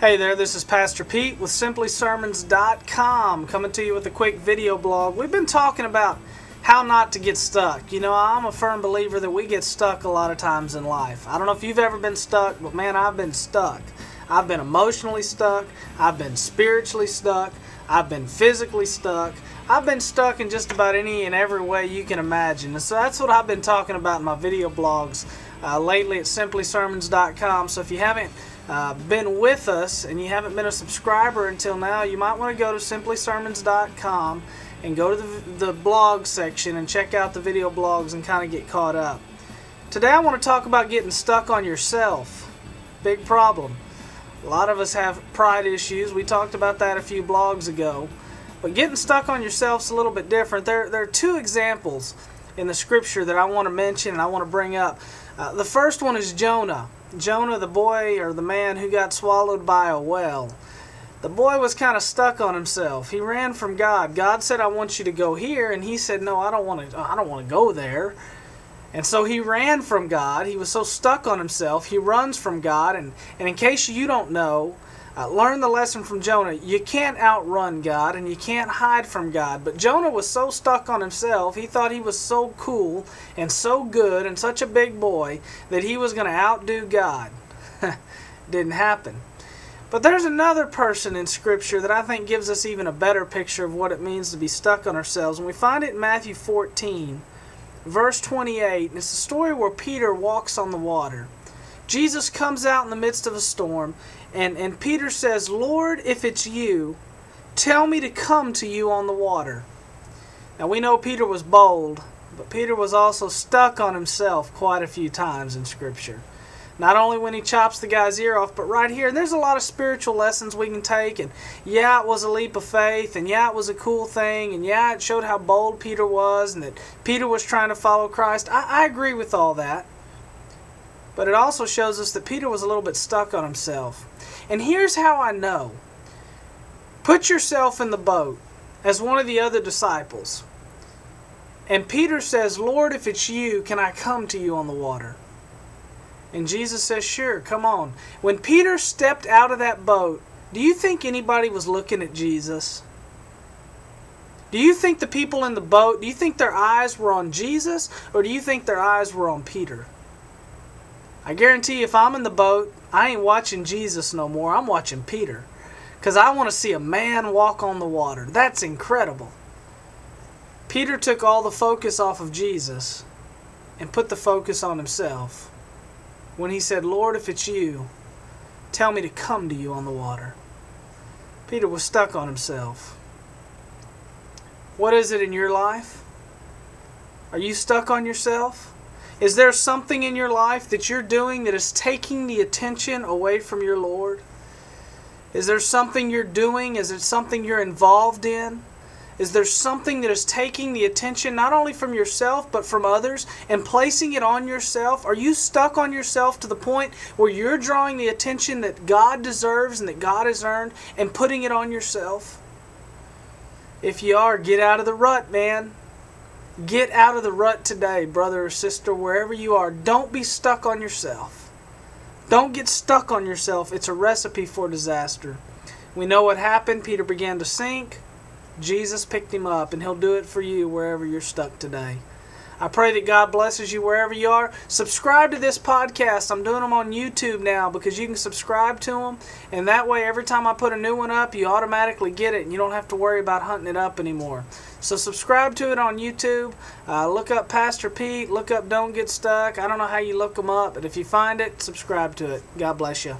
Hey there, this is Pastor Pete with SimplySermons.com coming to you with a quick video blog. We've been talking about how not to get stuck. You know, I'm a firm believer that we get stuck a lot of times in life. I don't know if you've ever been stuck, but man, I've been stuck. I've been emotionally stuck. I've been spiritually stuck. I've been physically stuck. I've been stuck in just about any and every way you can imagine. And so that's what I've been talking about in my video blogs lately at SimplySermons.com. So if you haven't been with us and you haven't been a subscriber until now, you might want to go to SimplySermons.com and go to the blog section and check out the video blogs and kind of get caught up. Today I want to talk about getting stuck on yourself. Big problem. A lot of us have pride issues. We talked about that a few blogs ago. But getting stuck on yourself is a little bit different. There are two examples in the scripture that I want to mention and I want to bring up. The first one is Jonah. Jonah, the boy or the man who got swallowed by a whale. The boy was kind of stuck on himself. He ran from God. God said, "I want you to go here," and he said, "No, I don't want to go there." And so he ran from God. He was so stuck on himself. He runs from God. And in case you don't know, learn the lesson from Jonah. You can't outrun God and you can't hide from God. But Jonah was so stuck on himself, he thought he was so cool and so good and such a big boy that he was going to outdo God. Didn't happen. But there's another person in Scripture that I think gives us even a better picture of what it means to be stuck on ourselves. And we find it in Matthew 14, verse 28. And it's a story where Peter walks on the water. Jesus comes out in the midst of a storm, and Peter says, "Lord, if it's you, tell me to come to you on the water." Now we know Peter was bold, but Peter was also stuck on himself quite a few times in Scripture. Not only when he chops the guy's ear off, but right here. And there's a lot of spiritual lessons we can take. And yeah, it was a leap of faith. And yeah, it was a cool thing. And yeah, it showed how bold Peter was and that Peter was trying to follow Christ. I agree with all that. But it also shows us that Peter was a little bit stuck on himself. And here's how I know. Put yourself in the boat as one of the other disciples. And Peter says, "Lord, if it's you, can I come to you on the water?" And Jesus says, "Sure, come on." When Peter stepped out of that boat, do you think anybody was looking at Jesus? Do you think the people in the boat, do you think their eyes were on Jesus, or do you think their eyes were on Peter? I guarantee you, if I'm in the boat, I ain't watching Jesus no more. I'm watching Peter. Because I want to see a man walk on the water. That's incredible. Peter took all the focus off of Jesus and put the focus on himself when he said, "Lord, if it's you, tell me to come to you on the water." Peter was stuck on himself. What is it in your life? Are you stuck on yourself? Is there something in your life that you're doing that is taking the attention away from your Lord? Is there something you're doing? Is it something you're involved in? Is there something that is taking the attention not only from yourself but from others and placing it on yourself? Are you stuck on yourself to the point where you're drawing the attention that God deserves and that God has earned and putting it on yourself? If you are, get out of the rut, man. Get out of the rut today, brother or sister, wherever you are. Don't be stuck on yourself. Don't get stuck on yourself. It's a recipe for disaster. We know what happened. Peter began to sink. Jesus picked him up, and He'll do it for you wherever you're stuck today. I pray that God blesses you wherever you are. Subscribe to this podcast. I'm doing them on YouTube now because you can subscribe to them. And that way, every time I put a new one up, you automatically get it. And you don't have to worry about hunting it up anymore. So subscribe to it on YouTube. Look up Pastor Pete. Look up Don't Get Stuck. I don't know how you look them up. But if you find it, subscribe to it. God bless you.